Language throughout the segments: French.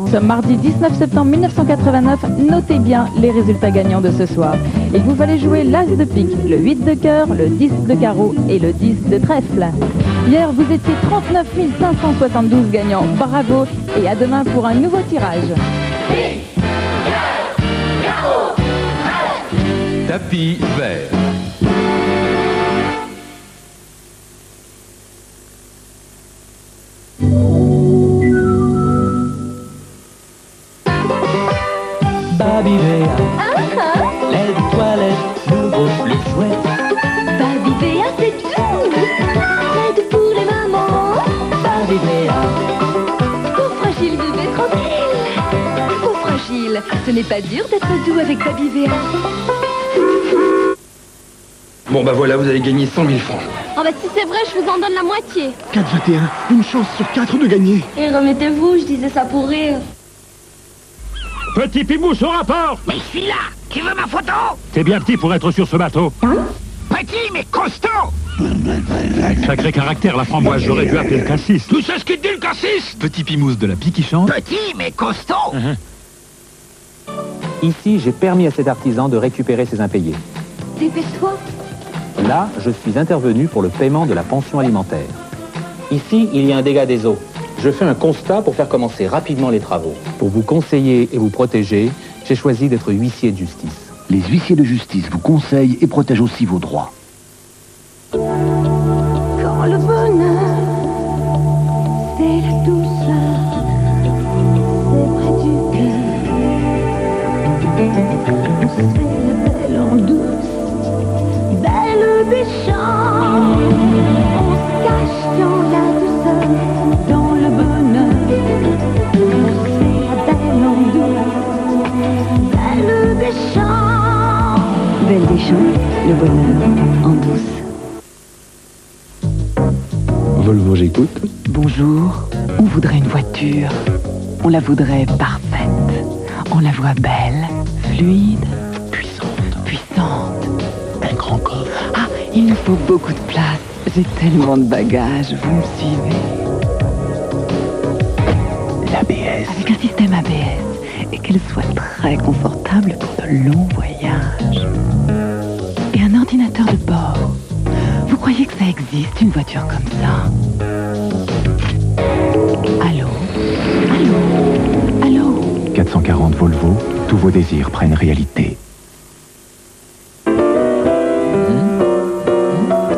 Nous sommes mardi 19 septembre 1989. Notez bien les résultats gagnants de ce soir. Il vous fallait jouer l'as de pique, le 8 de cœur, le 10 de carreau et le 10 de trèfle. Hier, vous étiez 39 572 gagnants. Bravo et à demain pour un nouveau tirage. Tapis vert. Babivea, lait de toilette, nouveau plus chouette. Babivea, c'est tout. L'aide pour les mamans. Babivea, Pour fragile bébé tranquille. Pour fragile, ce n'est pas dur d'être doux avec Babivea. Bon bah voilà, vous avez gagné 100 000 francs. Oh bah si c'est vrai, je vous en donne la moitié. 4,21, une chance sur 4 de gagner. Et remettez-vous, je disais ça pour rire. Petit Pimousse au rapport. Mais je suis là. Qui veut ma photo? T'es bien petit pour être sur ce bateau. Petit mais costaud. Sacré caractère, la framboise, j'aurais dû appeler le cassis. Tu sais ce qu'il dit le cassis? Petit Pimousse de la Pie qui chante. Petit mais costaud. Ici, j'ai permis à cet artisan de récupérer ses impayés. Dépêche-toi. Là, je suis intervenu pour le paiement de la pension alimentaire. Ici, il y a un dégât des eaux. Je fais un constat pour faire commencer rapidement les travaux. Pour vous conseiller et vous protéger, j'ai choisi d'être huissier de justice. Les huissiers de justice vous conseillent et protègent aussi vos droits. Quand le bonheur, c'est la douceur, c'est près du cœur. C'est la belle en douce, belle des champs. On se cache dans la douceur, dans le bonheur. C'est la belle en douce, belle des champs. Belle des champs, le bonheur en douce. Volvo, j'écoute. Bonjour, on voudrait une voiture. On la voudrait parfaite. On la voit belle, fluide, puissante. Un grand coffre. Ah, il nous faut beaucoup de place. J'ai tellement de bagages, vous me suivez? L'ABS. Avec un système ABS. Et qu'elle soit très confortable pour de longs voyages. Et un ordinateur de bord. Vous croyez que ça existe, une voiture comme ça? Allô? Allô? Allô? 440 Volvo, tous vos désirs prennent réalité.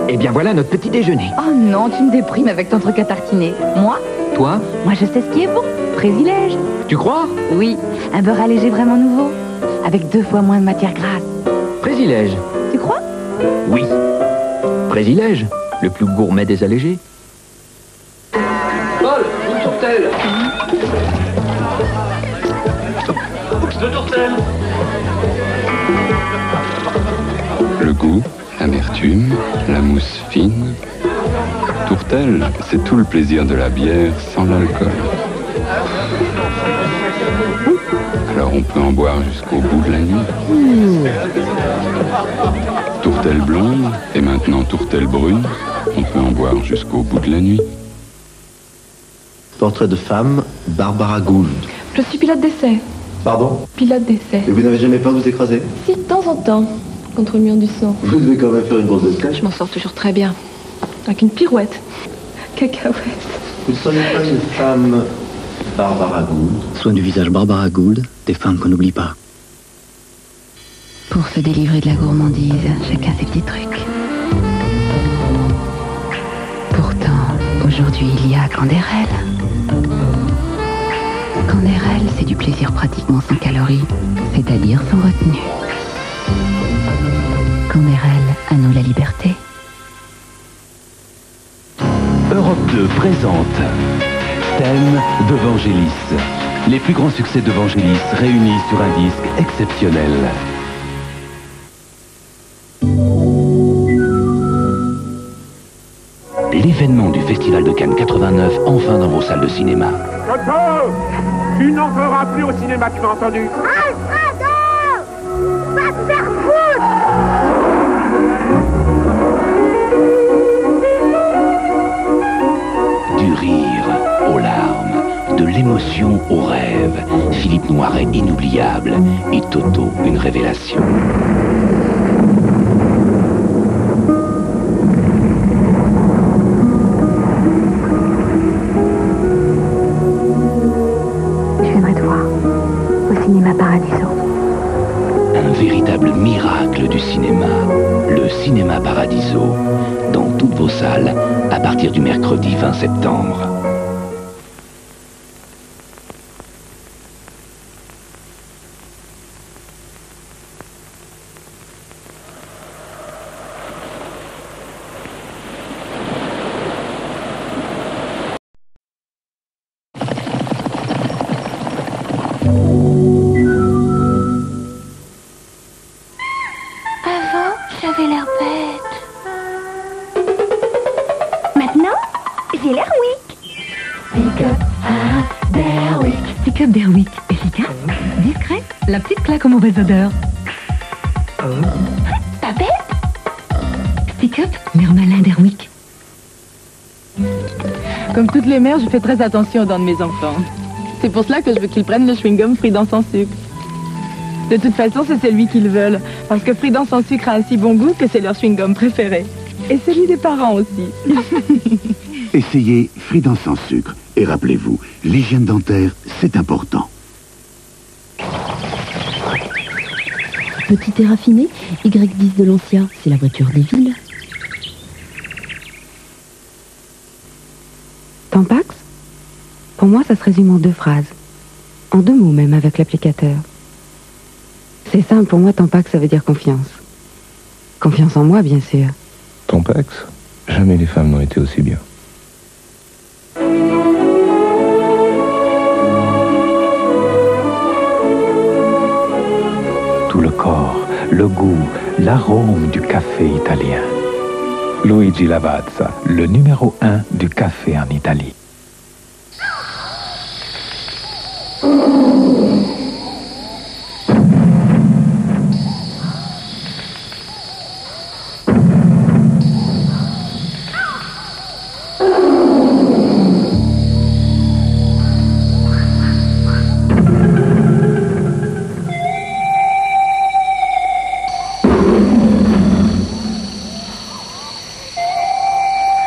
Eh bien voilà notre petit déjeuner. Oh non, tu me déprimes avec ton truc à tartiner. Moi, Toi, moi je sais ce qui est bon. Présilège. tu crois? Oui, un beurre allégé vraiment nouveau. Avec 2 fois moins de matière grasse. Présilège. Tu crois? Oui. Présilège, le plus gourmet des allégés. Paul, une tourtelle. Deux tourtelles. Le goût, l'amertume, la mousse fine. Tourtelle, c'est tout le plaisir de la bière sans l'alcool. Alors on peut en boire jusqu'au bout de la nuit. Tourtelle blonde et maintenant tourtelle brune, on peut en boire jusqu'au bout de la nuit. Portrait de femme, Barbara Gould. Je suis pilote d'essai. Pardon? Pilote d'essai. Et vous n'avez jamais peur de vous écraser? Si, de temps en temps, contre le mur du sang. Vous devez quand même faire une grosse escale. Je m'en sors toujours très bien. Avec une pirouette. Cacahuète. Vous ne seriez pas une femme, Barbara Gould? Soin du visage Barbara Gould, des femmes qu'on n'oublie pas. Pour se délivrer de la gourmandise, chacun ses petits trucs. Pourtant, aujourd'hui, il y a Candérel. Candérel, c'est du plaisir pratiquement sans calories, c'est-à-dire sans retenue. Candérel, à nous la liberté. Europe 2 présente Thème d'Evangelis. Les plus grands succès d'Evangelis réunis sur un disque exceptionnel. L'événement du Festival de Cannes 89, enfin dans vos salles de cinéma. Toto, tu n'en feras plus au cinéma, tu m'as entendu? Alfredo! Va te faire foutre! Du rire aux larmes, de émotions au rêve. Philippe Noiret, inoubliable. Et Toto, une révélation. J'aimerais te voir au cinéma Paradiso. Un véritable miracle du cinéma. Le cinéma Paradiso. Dans toutes vos salles, à partir du mercredi 20 septembre. Avant, j'avais l'air bête. Maintenant, j'ai l'air weak. Pick-up d'Airwick. Pick-up d'Airwick. Efficace, discret, la petite claque aux mauvaises odeurs. Pas bête? Pick-up, l'air malin d'Airwick. Comme toutes les mères, je fais très attention aux dents de mes enfants. C'est pour cela que je veux qu'ils prennent le chewing-gum Frident sans sucre. De toute façon, c'est celui qu'ils veulent. Parce que Frident sans sucre a un si bon goût que c'est leur chewing-gum préféré. Et celui des parents aussi. Essayez Frident sans sucre. Et rappelez-vous, l'hygiène dentaire, c'est important. Petit et raffiné, Y10 de Lancia, c'est la voiture des villes. Tampax? Pour moi, ça se résume en 2 phrases. En 2 mots même, avec l'applicateur. C'est simple, pour moi, Tampax, ça veut dire confiance. Confiance en moi, bien sûr. Tampax, jamais les femmes n'ont été aussi bien. Tout le corps, le goût, l'arôme du café italien. Luigi Lavazza, le numéro 1 du café en Italie.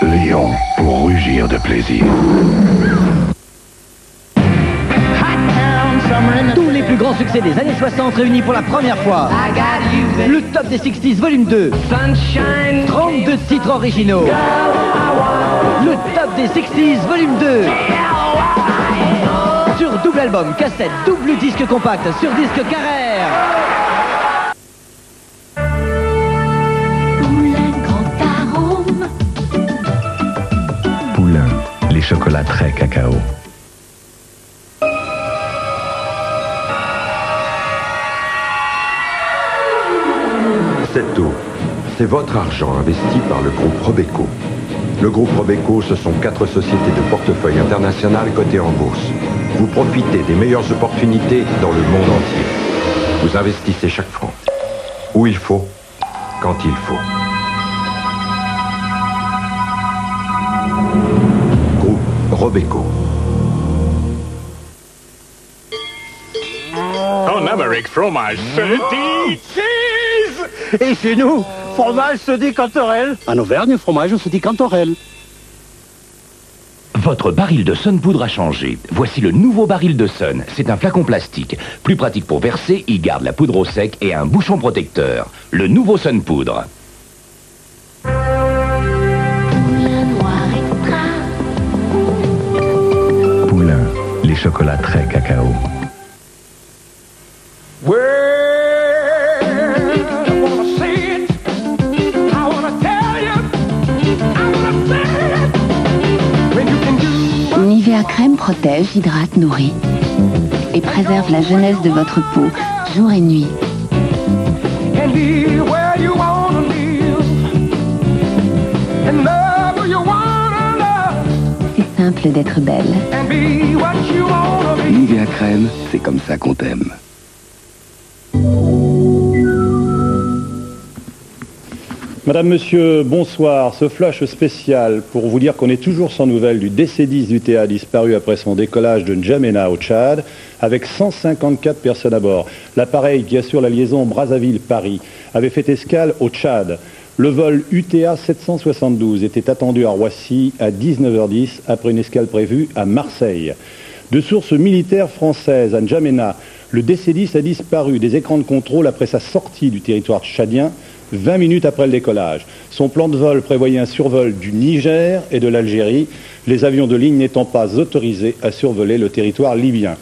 Lion, pour rugir de plaisir. Tous les plus grands succès des années 60 réunis pour la première fois. Le top des 60s volume 2. 32 titres originaux. Le top des 60s volume 2. Sur double album, cassette, double disque compact, sur disque Carrère. Poulain, les chocolats très cacao. Cette eau, c'est votre argent investi par le groupe Robeco. Le groupe Robeco, ce sont 4 sociétés de portefeuille internationales cotées en bourse. Vous profitez des meilleures opportunités dans le monde entier. Vous investissez chaque franc. Où il faut, quand il faut. Groupe Robeco. En Amérique, fromage se dit cheese. Et chez nous, fromage se dit cantorel. En Auvergne, fromage se dit cantorel. Votre baril de Sun Poudre a changé. Voici le nouveau baril de Sun. C'est un flacon plastique. Plus pratique pour verser, il garde la poudre au sec et un bouchon protecteur. Le nouveau Sun Poudre. Poulain, les chocolats très cacao. Nivea crème protège, hydrate, nourrit et préserve la jeunesse de votre peau jour et nuit. C'est simple d'être belle. Nivea crème, c'est comme ça qu'on t'aime. Madame, Monsieur, bonsoir. Ce flash spécial pour vous dire qu'on est toujours sans nouvelles du DC-10 du TA disparu après son décollage de N'Djamena au Tchad, avec 154 personnes à bord. L'appareil qui assure la liaison Brazzaville-Paris avait fait escale au Tchad. Le vol UTA 772 était attendu à Roissy à 19h10 après une escale prévue à Marseille. De sources militaires françaises à N'Djamena, le DC-10 a disparu des écrans de contrôle après sa sortie du territoire tchadien 20 minutes après le décollage. Son plan de vol prévoyait un survol du Niger et de l'Algérie, les avions de ligne n'étant pas autorisés à survoler le territoire libyen.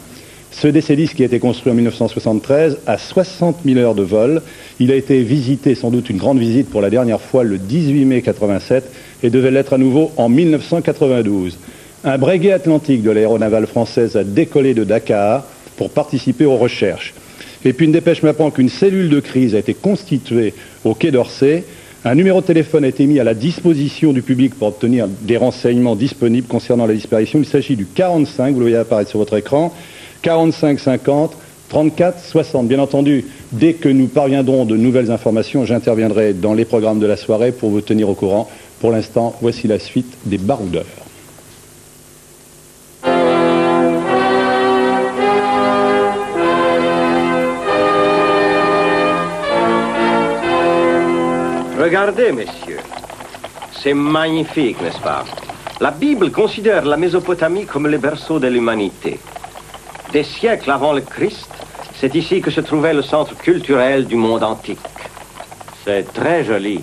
Ce DC-10 qui a été construit en 1973 a 60 000 heures de vol. Il a été visité, sans doute une grande visite pour la dernière fois, le 18 mai 87 et devait l'être à nouveau en 1992. Un breguet atlantique de l'aéronavale française a décollé de Dakar pour participer aux recherches. Et puis une dépêche m'apprend qu'une cellule de crise a été constituée au Quai d'Orsay. Un numéro de téléphone a été mis à la disposition du public pour obtenir des renseignements disponibles concernant la disparition. Il s'agit du 45, vous le voyez apparaître sur votre écran, 45 50 34 60. Bien entendu, dès que nous parviendrons de nouvelles informations, j'interviendrai dans les programmes de la soirée pour vous tenir au courant. Pour l'instant, voici la suite des baroudeurs. Regardez, messieurs, c'est magnifique, n'est-ce pas? La Bible considère la Mésopotamie comme le berceau de l'humanité. Des siècles avant le Christ, c'est ici que se trouvait le centre culturel du monde antique. C'est très joli.